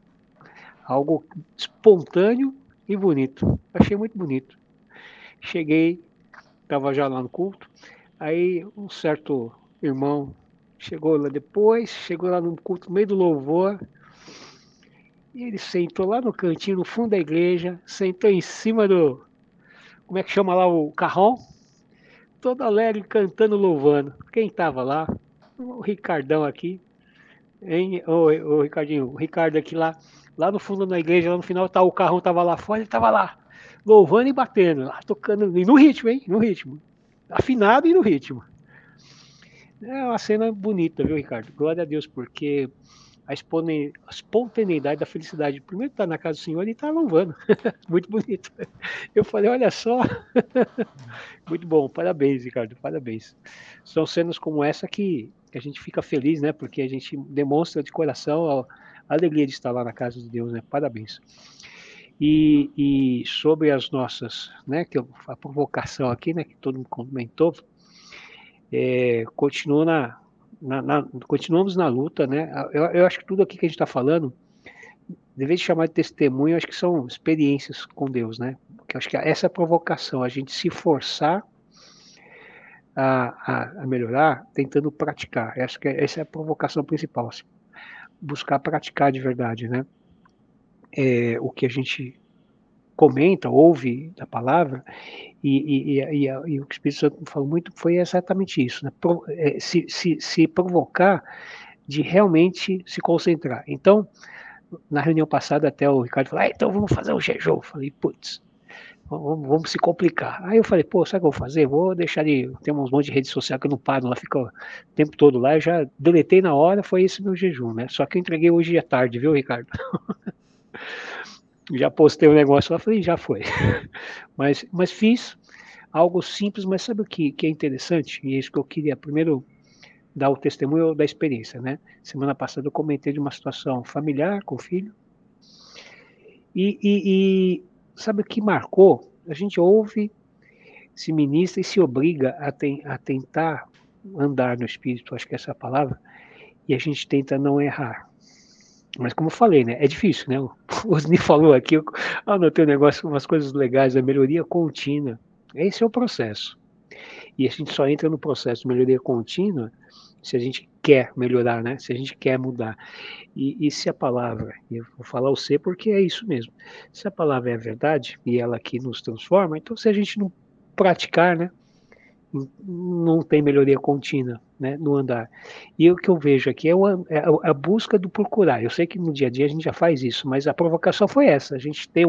S5: Algo espontâneo e bonito. Achei muito bonito. Cheguei, estava já lá no culto, aí um certo irmão chegou lá no culto, no meio do louvor, e ele sentou lá no cantinho, no fundo da igreja, sentou em cima como é que chama lá, o carrão, todo alegre, cantando, louvando. Quem estava lá? O Ricardão aqui, hein? Ô, Ricardinho, o Ricardo aqui lá no fundo da igreja, lá no final, o carrão estava lá fora, ele estava lá, louvando e batendo, lá tocando, e no ritmo, hein? No ritmo. Afinado e no ritmo. É uma cena bonita, viu, Ricardo? Glória a Deus, porque a espontaneidade da felicidade. Primeiro tá na casa do Senhor e tá louvando. Muito bonito. Eu falei, olha só. Muito bom, parabéns, Ricardo, parabéns. São cenas como essa que a gente fica feliz, né? Porque a gente demonstra de coração a alegria de estar lá na casa de Deus, né? Parabéns. E sobre as nossas, né? A provocação aqui, né? Que todo mundo comentou, continuamos na luta, né? Eu acho que tudo aqui que a gente está falando, de vez de chamar de testemunho, eu acho que são experiências com Deus, né? Porque eu acho que essa é a provocação, a gente se forçar a melhorar, tentando praticar. Acho que essa é a provocação principal, assim, buscar praticar de verdade, né? O que a gente comenta, ouve da palavra, e o que o Espírito Santo falou muito foi exatamente isso, né? Se provocar de realmente se concentrar. Então, na reunião passada, até o Ricardo falou, então vamos fazer um jejum. Eu falei, putz, vamos se complicar. Aí eu falei, sabe o que eu vou fazer? Vou deixar tem uns monte de rede social que eu não paro, lá fica o tempo todo lá, eu já deletei na hora, foi esse meu jejum, né? Só que eu entreguei hoje à tarde, viu, Ricardo? Já postei um negócio lá, falei, já foi. Mas fiz algo simples, mas sabe o que é interessante? E é isso que eu queria primeiro dar o testemunho da experiência, né? Semana passada eu comentei de uma situação familiar com o filho. E sabe o que marcou? A gente ouve, se ministra e se obriga a tentar andar no Espírito, acho que essa é a palavra, e a gente tenta não errar. Mas como eu falei, né? É difícil, né? O Osni falou aqui, eu anotei um negócio, umas coisas legais, a melhoria contínua. Esse é o processo. E a gente só entra no processo de melhoria contínua se a gente quer melhorar, né? Se a gente quer mudar. E se a palavra, e eu vou falar o ser porque é isso mesmo, se a palavra é a verdade e ela que nos transforma, então se a gente não praticar, né? Não tem melhoria contínua, né, no andar. E o que eu vejo aqui é a busca do procurar. Eu sei que no dia a dia a gente já faz isso, mas a provocação foi essa. A gente tem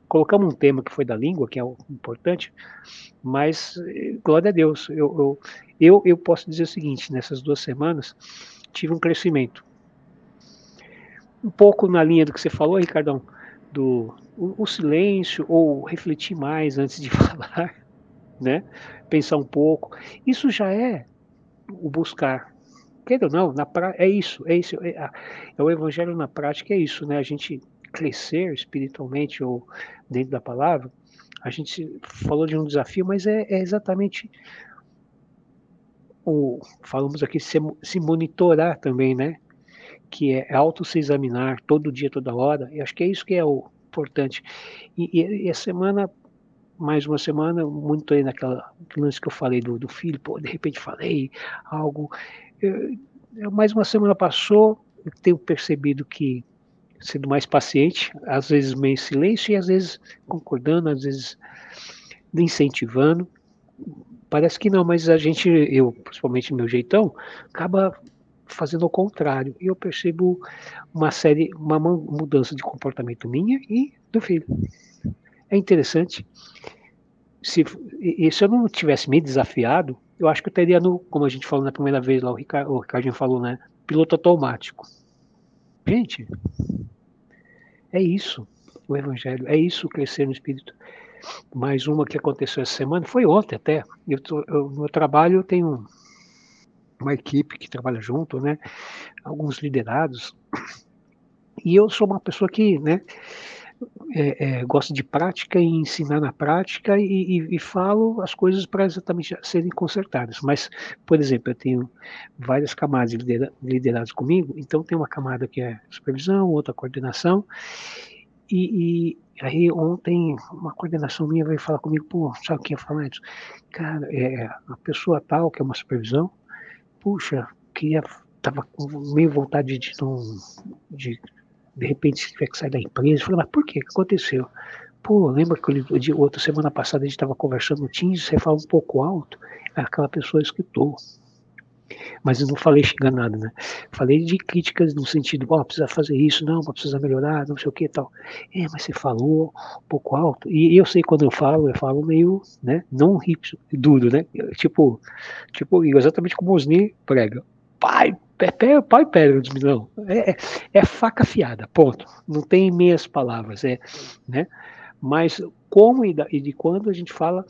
S5: colocamos um tema que foi da língua, que é o importante, mas glória a Deus. Eu posso dizer o seguinte: nessas 2 semanas tive um crescimento, um pouco na linha do que você falou, Ricardão, o silêncio ou refletir mais antes de falar, né? Pensar um pouco. Isso já é o buscar. Quer ou não, é isso, é o evangelho na prática, é isso, né? A gente crescer espiritualmente ou dentro da palavra, a gente falou de um desafio, mas é exatamente falamos aqui se monitorar também, né? Que é auto se examinar todo dia, toda hora. E acho que é isso que é o importante. E a semana, mais uma semana, muito aí naquele lance que eu falei do filho, pô, de repente falei algo. Mais uma semana passou, eu tenho percebido que sendo mais paciente, às vezes meio em silêncio e às vezes concordando, às vezes incentivando. Parece que não, mas eu, principalmente meu jeitão, acaba fazendo o contrário. E eu percebo uma mudança de comportamento minha e do filho. É interessante. Se eu não tivesse me desafiado, eu acho que eu teria, como a gente falou na primeira vez lá, o Ricardinho falou, né? Piloto automático. Gente, é isso o evangelho, é isso crescer no espírito. Mais uma que aconteceu essa semana, foi ontem até. No meu trabalho eu tenho uma equipe que trabalha junto, né? Alguns liderados. E eu sou uma pessoa que, né? Gosto de prática e ensinar na prática e falo as coisas para exatamente serem consertadas. Mas, por exemplo, eu tenho várias camadas lideradas comigo, então tem uma camada que é supervisão, outra coordenação, e aí ontem uma coordenação minha veio falar comigo, pô, sabe o que eu ia falar isso? Cara, a pessoa tal, que é uma supervisão, puxa, tava com meio vontade de repente tiver que sair da empresa. Eu falei, mas por quê? O que aconteceu? Pô, lembra que outra semana passada a gente estava conversando no Teams, você fala um pouco alto, aquela pessoa escutou. Mas eu não falei xingar nada, né? Falei de críticas no sentido, precisa fazer isso, não, precisa melhorar, não sei o que e tal. Mas você falou um pouco alto. E eu sei quando eu falo meio, né? Não hip, duro, né? Tipo, exatamente como o Osni prega. Pai e pedra, não. É faca afiada, ponto. Não tem meias palavras, né? Mas como e de quando a gente fala,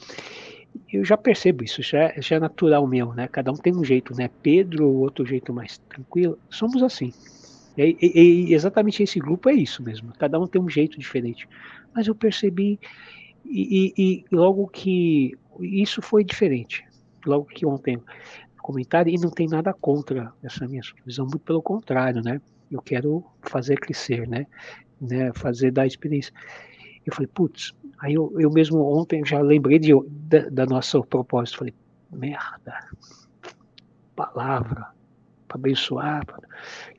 S5: eu já percebo isso, já é natural meu, né? Cada um tem um jeito, né? Pedro, outro jeito mais tranquilo. Somos assim. E exatamente esse grupo é isso mesmo. Cada um tem um jeito diferente. Mas eu percebi e logo que isso foi diferente. Logo que ontem comentário, e não tem nada contra essa minha visão, muito pelo contrário, né? Eu quero fazer crescer, né? Fazer dar experiência. Eu falei, putz, aí eu mesmo ontem já lembrei da nossa propósito, falei, merda, palavra, para abençoar,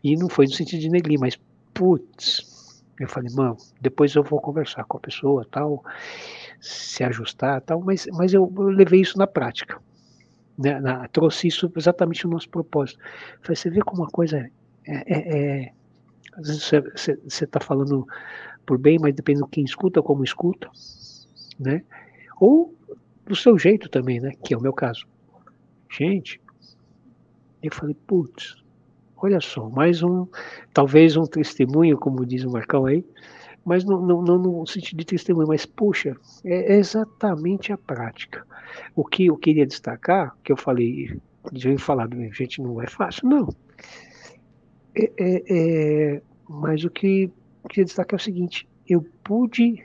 S5: e não foi no sentido de neglir, mas putz, eu falei, mano, depois eu vou conversar com a pessoa, tal, se ajustar, tal, mas eu levei isso na prática. Né, trouxe isso exatamente no nosso propósito. Falei, você vê como uma coisa às vezes você está falando por bem, mas depende de quem escuta, como escuta, né? Ou do seu jeito também, né? Que é o meu caso. Gente, eu falei, putz, olha só, talvez um testemunho, como diz o Marcão aí, mas não no sentido de testemunho, mas puxa, é exatamente a prática. O que eu queria destacar, que eu falei, já falar, gente, não é fácil, não. Mas o que eu queria destacar é o seguinte, eu pude,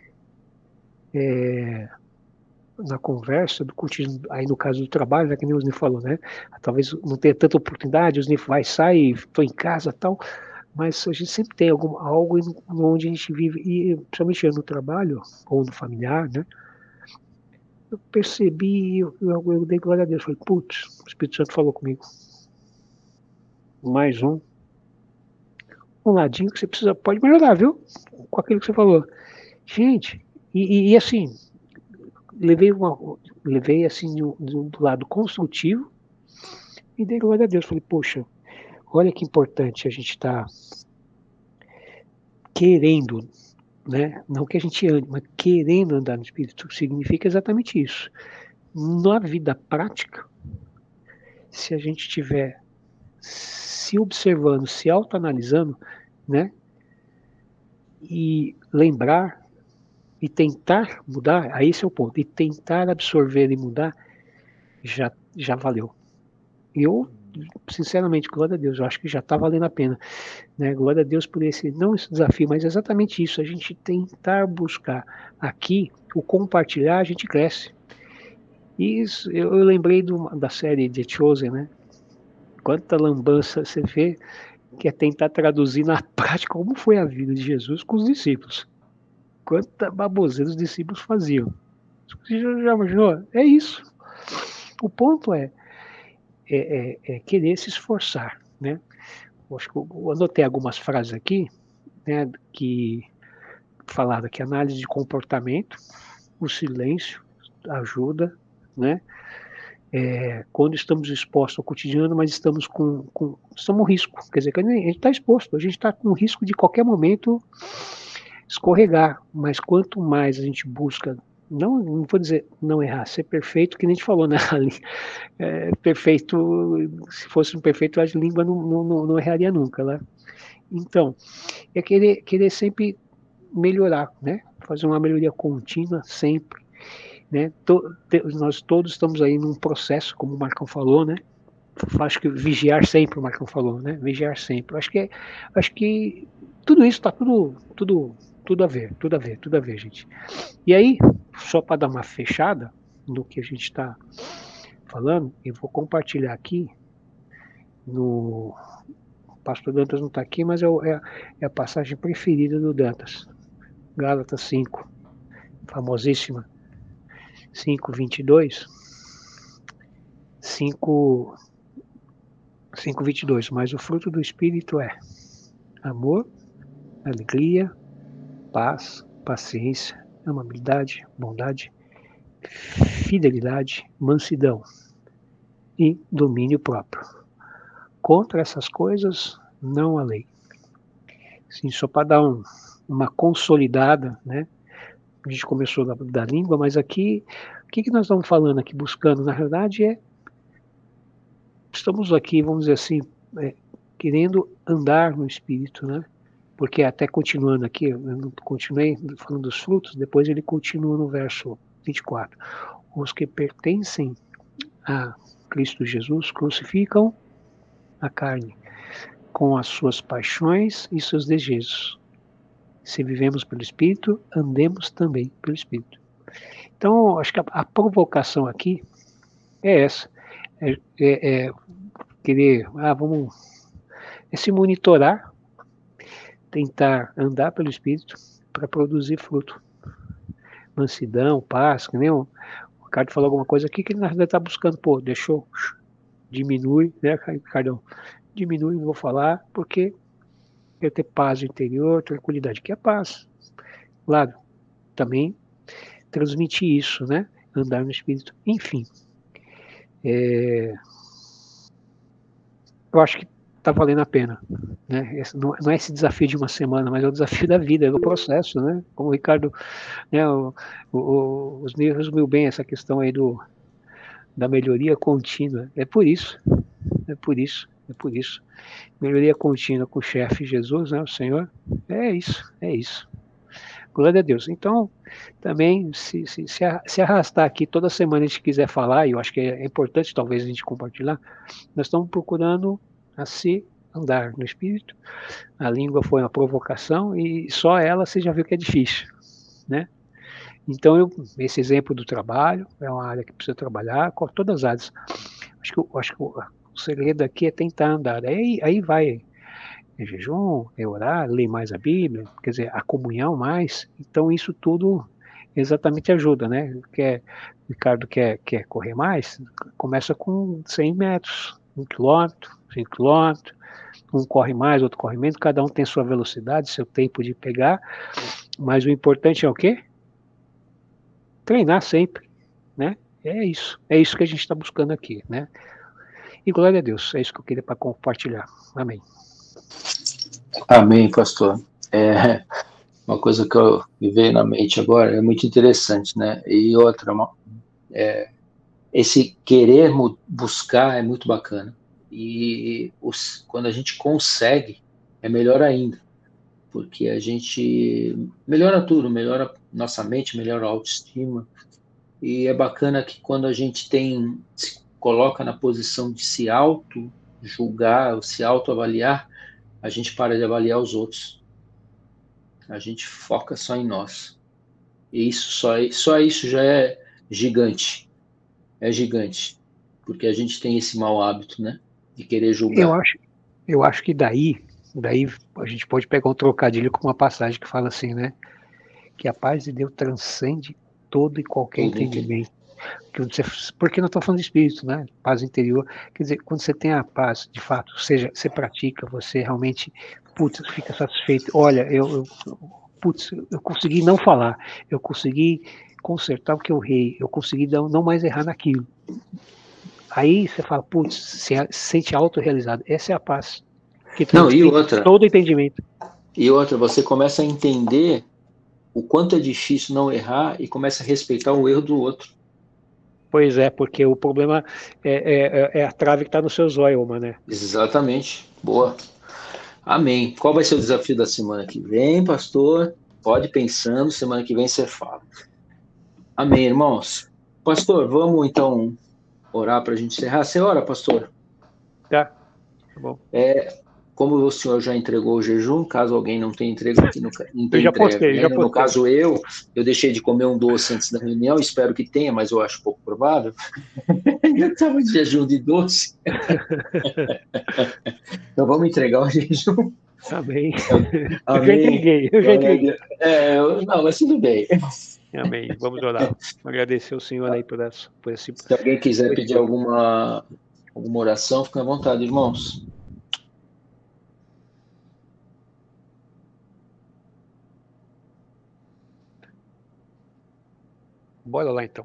S5: na conversa, aí no caso do trabalho, né, que nem o Osni falou, né? Talvez não tenha tanta oportunidade, o Osni vai, sai, estou em casa e tal, mas a gente sempre tem algo onde a gente vive, e principalmente no trabalho, ou no familiar, né? Eu percebi, eu dei glória a Deus, falei, putz, o Espírito Santo falou comigo. mais um ladinho que você pode melhorar, viu? Com aquilo que você falou. Gente, e assim, levei assim do lado construtivo e dei glória a Deus. Falei, poxa, olha que importante a gente estar querendo, né? Não que a gente ande, mas querendo andar no Espírito, significa exatamente isso. Na vida prática, se a gente estiver se observando, se autoanalisando, né? E lembrar e tentar mudar, aí esse é o ponto, e tentar absorver e mudar, já valeu. Eu, sinceramente, glória a Deus, eu acho que já está valendo a pena, né? Glória a Deus por não esse desafio, mas exatamente isso, a gente tentar buscar aqui, o compartilhar, a gente cresce. E isso, eu lembrei da série The Chosen, né? Quanta lambança você vê, que é tentar traduzir na prática como foi a vida de Jesus com os discípulos. Quanta baboseira os discípulos faziam. Você já imaginou? É isso. O ponto é querer se esforçar, né? Acho que eu anotei algumas frases aqui, né, que falaram que análise de comportamento, o silêncio ajuda, né? Quando estamos expostos ao cotidiano, mas estamos com risco, quer dizer, que a gente está exposto, a gente está com risco de qualquer momento escorregar, mas quanto mais a gente busca, não vou dizer não errar, ser perfeito, que nem a gente falou, né? Perfeito, se fosse um perfeito, a língua não erraria nunca, né? Então, é querer sempre melhorar, né? Fazer uma melhoria contínua sempre, né? Nós todos estamos aí num processo, como o Marcão falou, né? Acho que vigiar sempre, o Marcão falou, né? Vigiar sempre. Acho que tudo isso está tudo a ver, gente. E aí, só para dar uma fechada no que a gente está falando, eu vou compartilhar aqui o pastor Dantas não está aqui, mas é a passagem preferida do Dantas. Gálatas 5, famosíssima, 5:22, 5:22, mas o fruto do Espírito é amor, alegria, paz, paciência, amabilidade, bondade, fidelidade, mansidão e domínio próprio. Contra essas coisas não há lei. Sim, só para dar uma consolidada, né? A gente começou da língua, mas aqui, o que nós estamos falando aqui, buscando? Na verdade, estamos aqui, vamos dizer assim, querendo andar no Espírito, né? Porque até continuando aqui, eu continuei falando dos frutos, depois ele continua no verso 24. Os que pertencem a Cristo Jesus crucificam a carne com as suas paixões e seus desejos. Se vivemos pelo Espírito, andemos também pelo Espírito. Então, acho que a provocação aqui é essa. Querer, vamos se monitorar, tentar andar pelo Espírito para produzir fruto. Mansidão, paz, que nem o Ricardo falou alguma coisa aqui que ele na verdade está buscando, diminui, né, Ricardão? Diminui, não vou falar, porque quer ter paz interior, tranquilidade, que é paz. Claro, também transmitir isso, né? Andar no Espírito. Enfim, eu acho que está valendo a pena, né? Não é esse desafio de uma semana, mas é o desafio da vida, é do processo, né? Como o Ricardo, né, os meus resumiu bem essa questão aí da melhoria contínua. É por isso. Melhoria contínua com o chefe Jesus, né, o Senhor. É isso. Glória a Deus. Então, também, se arrastar aqui toda semana a gente quiser falar, e eu acho que é importante talvez a gente compartilhar, nós estamos procurando andar no Espírito. A língua foi uma provocação e só ela você já viu que é difícil, né? Então, esse exemplo do trabalho é uma área que precisa trabalhar com todas as áreas. Acho que o segredo aqui é tentar andar. Aí vai jejum, orar, ler mais a Bíblia, quer dizer, a comunhão mais. Então, isso tudo exatamente ajuda, né? O Ricardo quer correr mais, começa com 100 metros, 1 quilômetro, 5 quilômetros, um corre mais, outro corre menos, cada um tem sua velocidade, seu tempo de pegar, mas o importante é o quê? Treinar sempre, né? É isso que a gente está buscando aqui, né? E glória a Deus, é isso que eu queria para compartilhar. Amém.
S1: Amém, pastor. Uma coisa que me veio na mente agora é muito interessante, né? E outra, esse querer buscar é muito bacana. E quando a gente consegue, é melhor ainda, porque a gente melhora tudo, melhora nossa mente, melhora a autoestima. E é bacana que quando a gente se coloca na posição de se auto-julgar, ou se auto-avaliar, a gente para de avaliar os outros. A gente foca só em nós. E só isso já é gigante. É gigante. Porque a gente tem esse mau hábito, né? De querer julgar.
S5: Eu acho que daí a gente pode pegar um trocadilho com uma passagem que fala assim, né? Que a paz de Deus transcende todo e qualquer entendimento. Porque nós estamos falando de espírito, né? Paz interior. Quer dizer, quando você tem a paz, de fato, ou seja, você pratica, você realmente, fica satisfeito. Olha, eu consegui não falar, eu consegui consertar o que eu errei, eu consegui não mais errar naquilo. Aí você fala, se sente autorrealizado. Essa é a paz. Que transcende todo entendimento.
S1: E outra, você começa a entender o quanto é difícil não errar e começa a respeitar o erro do outro.
S5: Pois é, porque o problema é a trave que está no seu zóio, né?
S1: Exatamente. Boa. Amém. Qual vai ser o desafio da semana que vem, pastor? Pode ir pensando, semana que vem você fala. Amém, irmãos. Pastor, vamos então orar para a gente encerrar. Você ora, pastor?
S5: Tá bom.
S1: Como o senhor já entregou o jejum, caso alguém não tenha entregue aqui, não tem
S5: já postei.
S1: No caso eu deixei de comer um doce antes da reunião, espero que tenha, mas eu acho pouco provável. Eu estava de jejum de doce. Então vamos entregar o jejum.
S5: Amém.
S1: Amém.
S5: Eu já entreguei.
S1: Não, mas tudo bem.
S5: Amém. Vamos orar. Agradecer ao Senhor aí por esse...
S1: Se alguém quiser pedir alguma oração, fica à vontade, irmãos.
S5: Bora lá, então.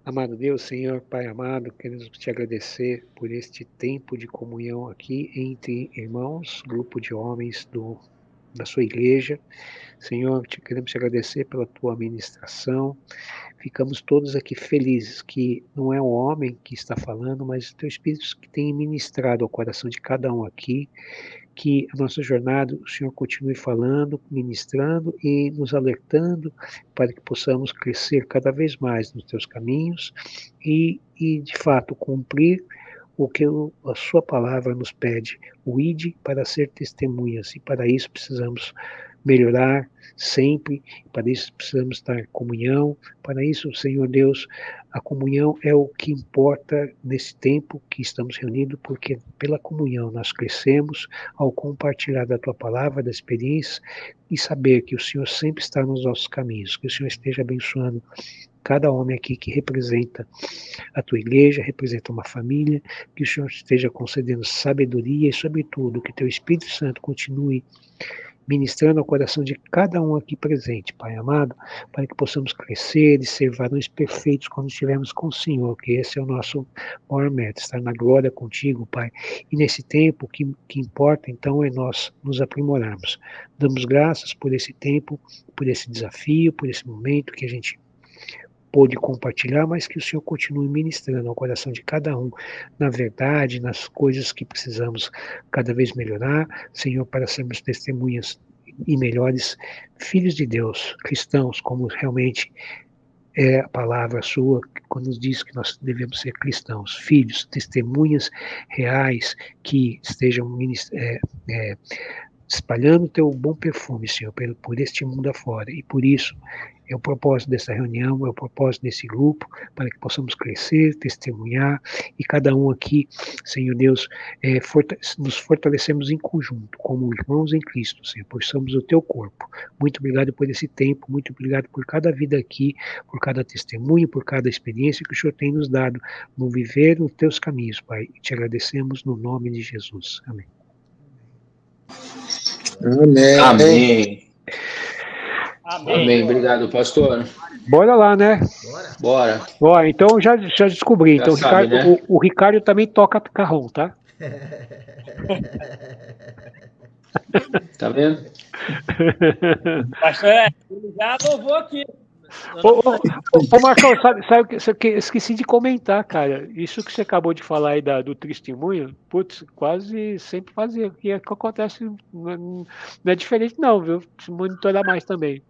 S5: Amado Deus, Senhor, Pai amado, queremos te agradecer por este tempo de comunhão aqui entre irmãos, grupo de homens da sua igreja. Senhor, queremos te agradecer pela tua ministração. Ficamos todos aqui felizes que não é o homem que está falando, mas o teu Espírito que tem ministrado ao coração de cada um aqui. Que a nossa jornada, o Senhor continue falando, ministrando e nos alertando para que possamos crescer cada vez mais nos teus caminhos e de fato, cumprir o que a sua palavra nos pede, o ide para ser testemunhas, e para isso precisamos melhorar sempre, para isso precisamos estar em comunhão, para isso, Senhor Deus, a comunhão é o que importa nesse tempo que estamos reunidos, porque pela comunhão nós crescemos ao compartilhar da tua palavra, da experiência, e saber que o Senhor sempre está nos nossos caminhos, que o Senhor esteja abençoando cada homem aqui que representa a tua igreja, representa uma família, que o Senhor esteja concedendo sabedoria e, sobretudo, que teu Espírito Santo continue ministrando ao coração de cada um aqui presente, Pai amado, para que possamos crescer e ser varões perfeitos quando estivermos com o Senhor, que esse é o nosso maior meta, estar na glória contigo, Pai. E nesse tempo, o que importa, então, é nós nos aprimorarmos. Damos graças por esse tempo, por esse desafio, por esse momento que a gente pôde compartilhar, mas que o Senhor continue ministrando ao coração de cada um, na verdade, nas coisas que precisamos cada vez melhorar, Senhor, para sermos testemunhas e melhores filhos de Deus, cristãos, como realmente é a palavra sua, quando nos diz que nós devemos ser cristãos, filhos, testemunhas reais, que estejam espalhando o teu bom perfume, Senhor, por este mundo afora, e por isso É o propósito dessa reunião, é o propósito desse grupo, para que possamos crescer, testemunhar, e cada um aqui, Senhor Deus, nos fortalecemos em conjunto, como irmãos em Cristo, Senhor, pois somos o teu corpo. Muito obrigado por esse tempo, muito obrigado por cada vida aqui, por cada testemunho, por cada experiência que o Senhor tem nos dado no viver nos teus caminhos, Pai. E te agradecemos no nome de Jesus. Amém.
S6: Amém.
S1: Amém.
S2: Amém.
S1: Amém. Obrigado, pastor.
S5: Bora lá, né?
S1: Bora.
S5: Ó, então já descobri.
S1: Já
S5: Então
S1: sabe,
S5: Ricardo,
S1: né?
S5: o Ricardo também toca carrom, tá?
S1: Tá vendo?
S2: Pastor, ele já louvou aqui.
S5: Ô Marcão, sabe o que esqueci de comentar, cara. Isso que você acabou de falar aí do testemunho, putz, quase sempre fazia. O que acontece não é diferente, não, viu? Se monitorar mais também.